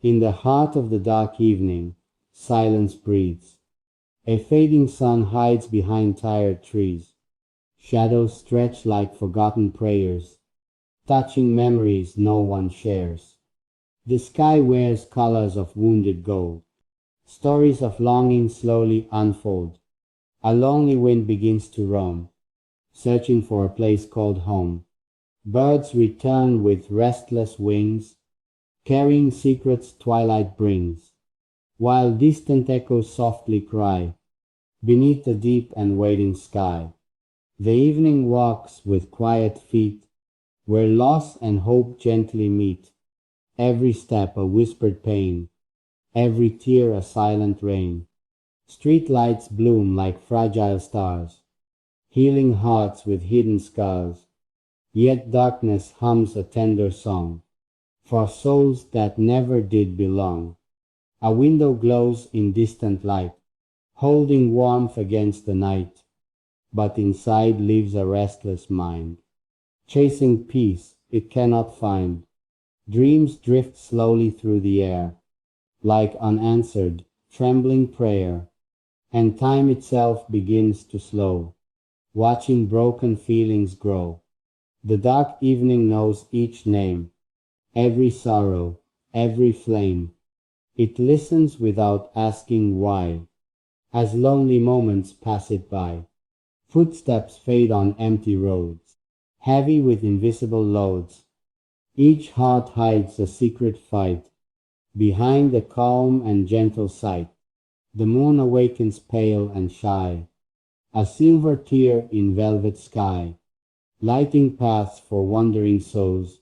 In the heart of the dark evening, silence breathes. A fading sun hides behind tired trees. Shadows stretch like forgotten prayers, touching memories no one shares. The sky wears colors of wounded gold. Stories of longing slowly unfold. A lonely wind begins to roam, searching for a place called home. Birds return with restless wings, carrying secrets twilight brings, while distant echoes softly cry beneath the deep and waiting sky. The evening walks with quiet feet, where loss and hope gently meet. Every step a whispered pain, every tear a silent rain. Street lights bloom like fragile stars, healing hearts with hidden scars. Yet darkness hums a tender song for souls that never did belong. A window glows in distant light, holding warmth against the night, but inside lives a restless mind, chasing peace it cannot find. Dreams drift slowly through the air, like unanswered, trembling prayer, and time itself begins to slow, watching broken feelings grow. The dark evening knows each name, every sorrow, every flame. It listens without asking why, as lonely moments pass it by. Footsteps fade on empty roads, heavy with invisible loads. Each heart hides a secret fight behind a calm and gentle sight. The moon awakens pale and shy, a silver tear in velvet sky, lighting paths for wandering souls,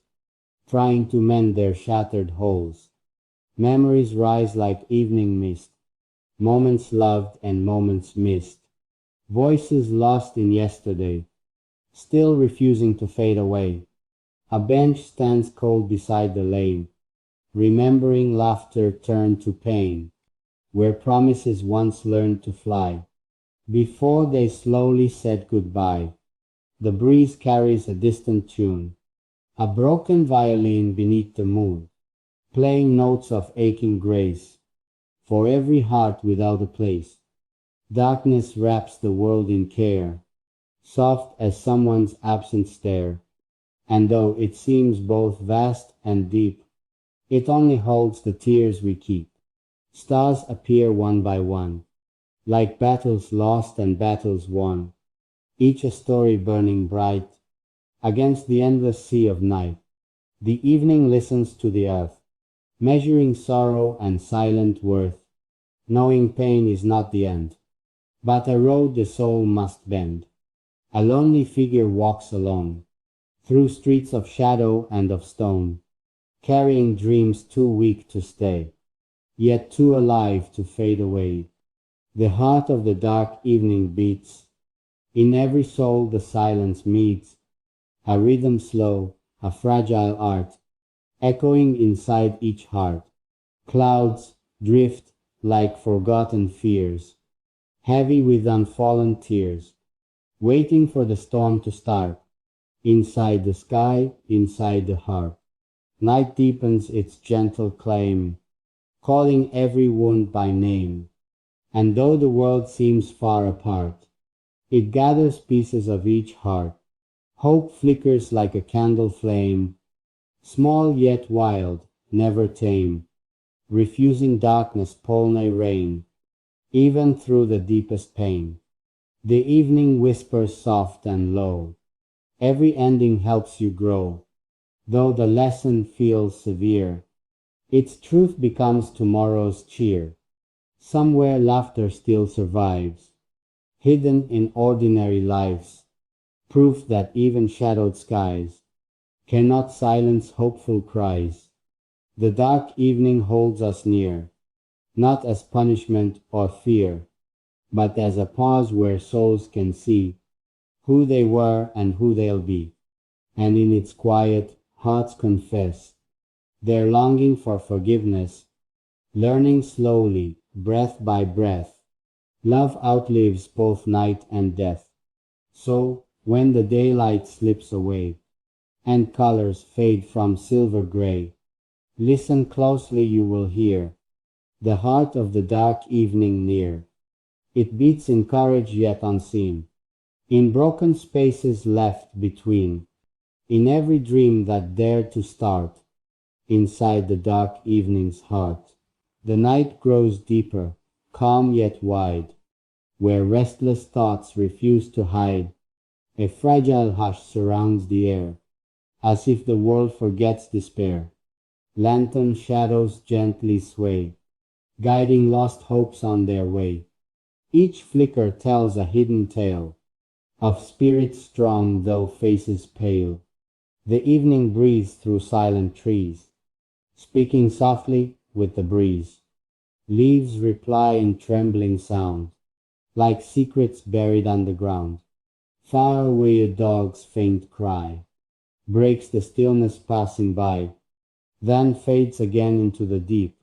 trying to mend their shattered holes. Memories rise like evening mist, moments loved and moments missed. Voices lost in yesterday, still refusing to fade away. A bench stands cold beside the lane, remembering laughter turned to pain, where promises once learned to fly, before they slowly said goodbye. The breeze carries a distant tune, a broken violin beneath the moon, playing notes of aching grace, for every heart without a place. Darkness wraps the world in care, soft as someone's absent stare, and though it seems both vast and deep, it only holds the tears we keep. Stars appear one by one, like battles lost and battles won, each a story burning bright against the endless sea of night. The evening listens to the earth, measuring sorrow and silent worth, knowing pain is not the end, but a road the soul must bend. A lonely figure walks alone, through streets of shadow and of stone, carrying dreams too weak to stay, yet too alive to fade away. The heart of the dark evening beats, in every soul the silence meets, a rhythm slow, a fragile art, echoing inside each heart. Clouds drift like forgotten fears, heavy with unfallen tears, waiting for the storm to start. Inside the sky, inside the heart, night deepens its gentle claim, calling every wound by name. And though the world seems far apart, it gathers pieces of each heart. Hope flickers like a candle flame, small yet wild, never tame, refusing darkness pole reign, even through the deepest pain. The evening whispers soft and low, every ending helps you grow. Though the lesson feels severe, its truth becomes tomorrow's cheer. Somewhere laughter still survives, hidden in ordinary lives, proof that even shadowed skies cannot silence hopeful cries. The dark evening holds us near, not as punishment or fear, but as a pause where souls can see who they were and who they'll be. And in its quiet, hearts confess their longing for forgiveness, learning slowly, breath by breath, love outlives both night and death. So, when the daylight slips away, and colors fade from silver gray, Listen closely, you will hear the heart of the dark evening near. It beats in courage yet unseen, in broken spaces left between, in every dream that dared to start, inside the dark evening's heart. The night grows deeper, calm yet wide, where restless thoughts refuse to hide. A fragile hush surrounds the air, as if the world forgets despair. Lantern shadows gently sway, guiding lost hopes on their way. Each flicker tells a hidden tale of spirits strong though faces pale. The evening breathes through silent trees, speaking softly with the breeze. Leaves reply in trembling sound, like secrets buried underground. Far away a dog's faint cry breaks the stillness passing by, then fades again into the deep,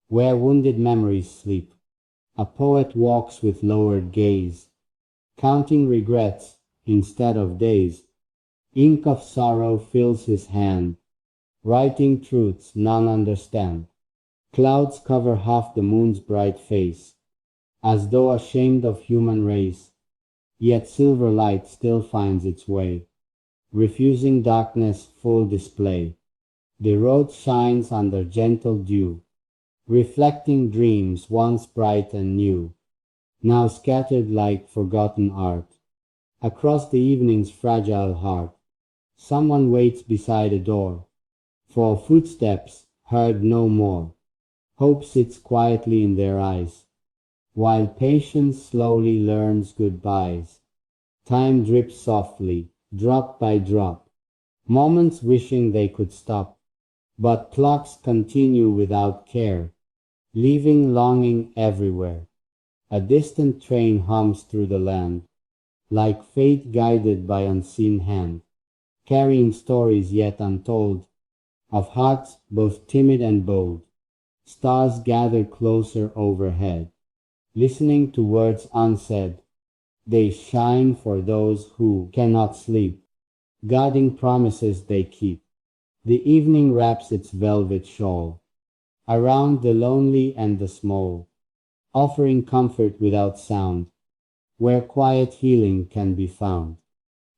where wounded memories sleep. A poet walks with lowered gaze, counting regrets instead of days. Ink of sorrow fills his hand, writing truths none understand. Clouds cover half the moon's bright face, as though ashamed of human race. Yet silver light still finds its way, refusing darkness full display. The road shines under gentle dew, reflecting dreams once bright and new, now scattered like forgotten art. Across the evening's fragile heart, someone waits beside a door, for footsteps heard no more. Hope sits quietly in their eyes, while patience slowly learns goodbyes. Time drips softly, drop by drop, moments wishing they could stop, but clocks continue without care, leaving longing everywhere. A distant train hums through the land, like fate guided by unseen hand, carrying stories yet untold, of hearts both timid and bold. Stars gather closer overhead, listening to words unsaid. They shine for those who cannot sleep, guarding promises they keep. The evening wraps its velvet shawl around the lonely and the small, offering comfort without sound, where quiet healing can be found.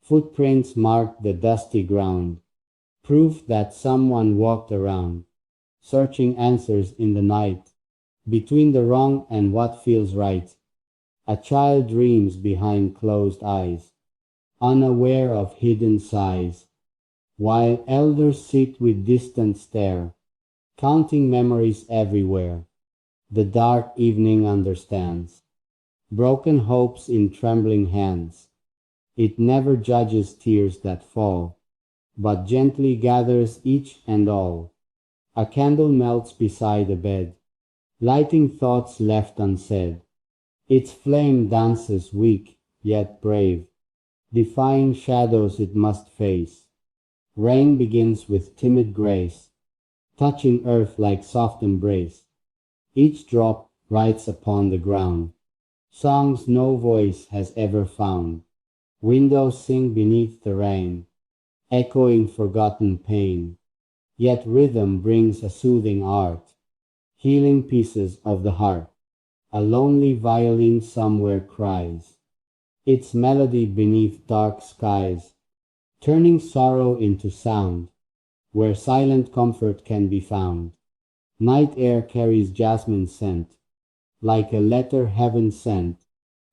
Footprints mark the dusty ground, proof that someone walked around, searching answers in the night, between the wrong and what feels right. A child dreams behind closed eyes, unaware of hidden sighs, while elders sit with distant stare, counting memories everywhere. The dark evening understands, broken hopes in trembling hands. It never judges tears that fall, but gently gathers each and all. A candle melts beside a bed, lighting thoughts left unsaid. Its flame dances weak, yet brave, defying shadows it must face. Rain begins with timid grace, touching earth like soft embrace. Each drop writes upon the ground songs no voice has ever found. Windows sing beneath the rain, echoing forgotten pain. Yet rhythm brings a soothing art, healing pieces of the heart. A lonely violin somewhere cries its melody beneath dark skies, turning sorrow into sound, where silent comfort can be found. Night air carries jasmine scent, like a letter heaven sent,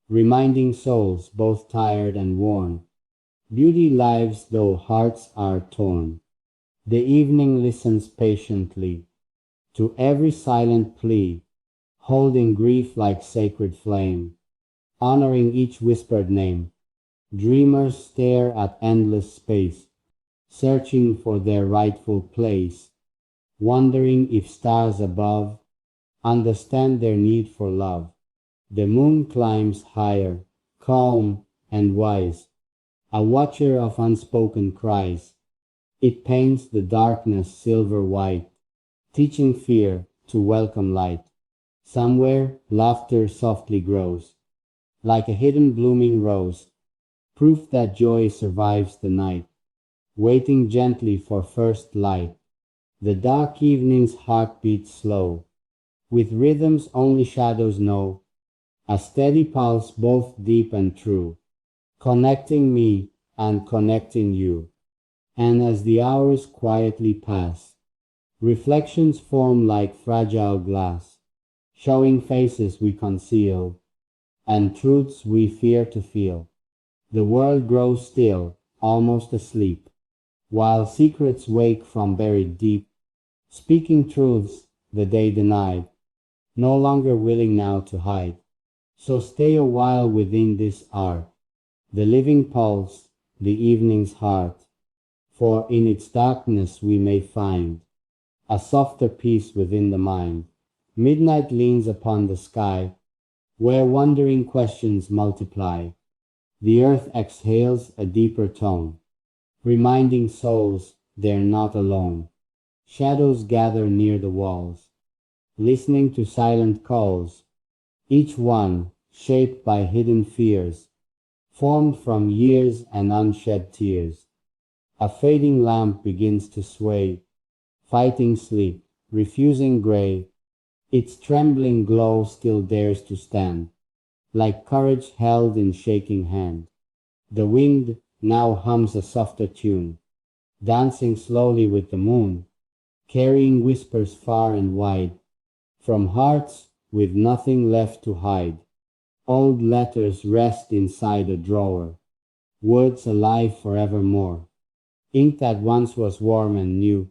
reminding souls both tired and worn. Beauty lives though hearts are torn. The evening listens patiently to every silent plea, holding grief like sacred flame, honoring each whispered name. Dreamers stare at endless space, searching for their rightful place, wondering if stars above understand their need for love. The moon climbs higher, calm and wise, a watcher of unspoken cries. It paints the darkness silver white, teaching fear to welcome light. Somewhere laughter softly grows, like a hidden blooming rose, proof that joy survives the night, waiting gently for first light. The dark evening's heart beats slow, with rhythms only shadows know, a steady pulse both deep and true, connecting me and connecting you. And as the hours quietly pass, reflections form like fragile glass, showing faces we conceal, and truths we fear to feel. The world grows still, almost asleep, while secrets wake from buried deep, speaking truths the day denied, no longer willing now to hide. So stay a while within this art, the living pulse, the evening's heart, for in its darkness we may find a softer peace within the mind. Midnight leans upon the sky, where wondering questions multiply. The earth exhales a deeper tone, reminding souls they're not alone. Shadows gather near the walls, listening to silent calls, each one shaped by hidden fears, formed from years and unshed tears. A fading lamp begins to sway, fighting sleep, refusing gray. Its trembling glow still dares to stand, like courage held in shaking hand. The wind now hums a softer tune, dancing slowly with the moon, carrying whispers far and wide, from hearts with nothing left to hide. Old letters rest inside a drawer, words alive forevermore. Ink that once was warm and new,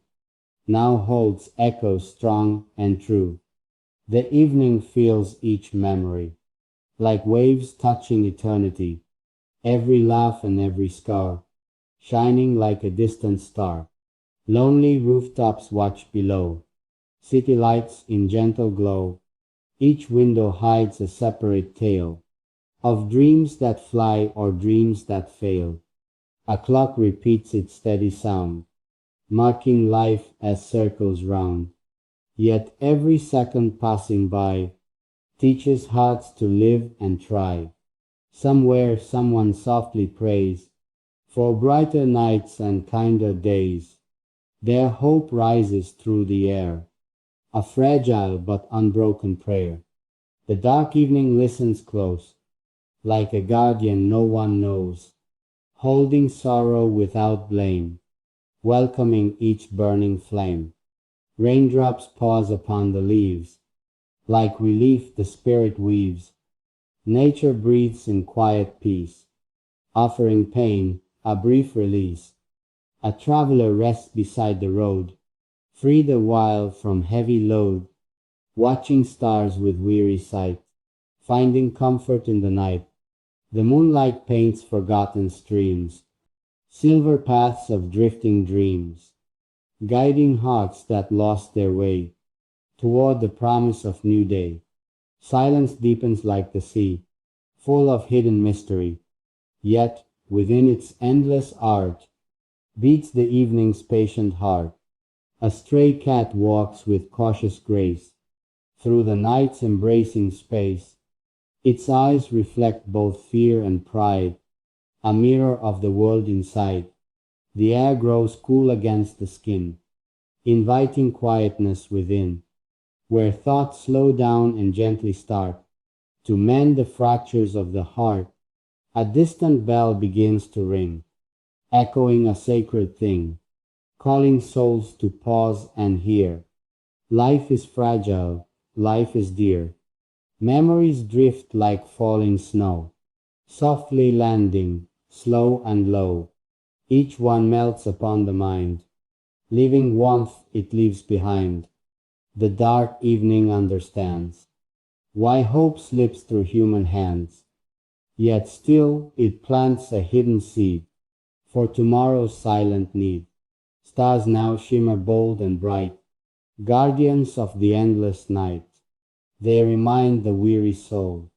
now holds echoes strong and true. The evening fills each memory, like waves touching eternity, every laugh and every scar, shining like a distant star. Lonely rooftops watch below, city lights in gentle glow. Each window hides a separate tale of dreams that fly or dreams that fail. A clock repeats its steady sound, marking life as circles round. Yet every second passing by teaches hearts to live and try. Somewhere someone softly prays for brighter nights and kinder days. Their hope rises through the air, a fragile but unbroken prayer. The dark evening listens close, like a guardian no one knows, holding sorrow without blame, welcoming each burning flame. Raindrops pause upon the leaves, like relief the spirit weaves. Nature breathes in quiet peace, offering pain a brief release. A traveler rests beside the road, freed a while from heavy load, watching stars with weary sight, finding comfort in the night. The moonlight paints forgotten streams, silver paths of drifting dreams, guiding hearts that lost their way toward the promise of new day. Silence deepens like the sea, full of hidden mystery, yet within its endless art beats the evening's patient heart. A stray cat walks with cautious grace through the night's embracing space. Its eyes reflect both fear and pride, a mirror of the world inside. The air grows cool against the skin, inviting quietness within, where thoughts slow down and gently start to mend the fractures of the heart. A distant bell begins to ring, echoing a sacred thing, calling souls to pause and hear. Life is fragile, life is dear. Memories drift like falling snow, softly landing, slow and low. Each one melts upon the mind, leaving warmth it leaves behind. The dark evening understands why hope slips through human hands, yet still it plants a hidden seed for tomorrow's silent need. Stars now shimmer bold and bright, guardians of the endless night. They remind the weary soul,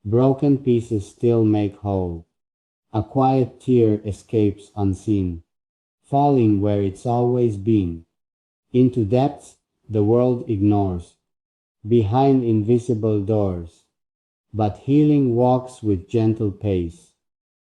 broken pieces still make whole. A quiet tear escapes unseen, falling where it's always been, into depths the world ignores, behind invisible doors. But healing walks with gentle pace,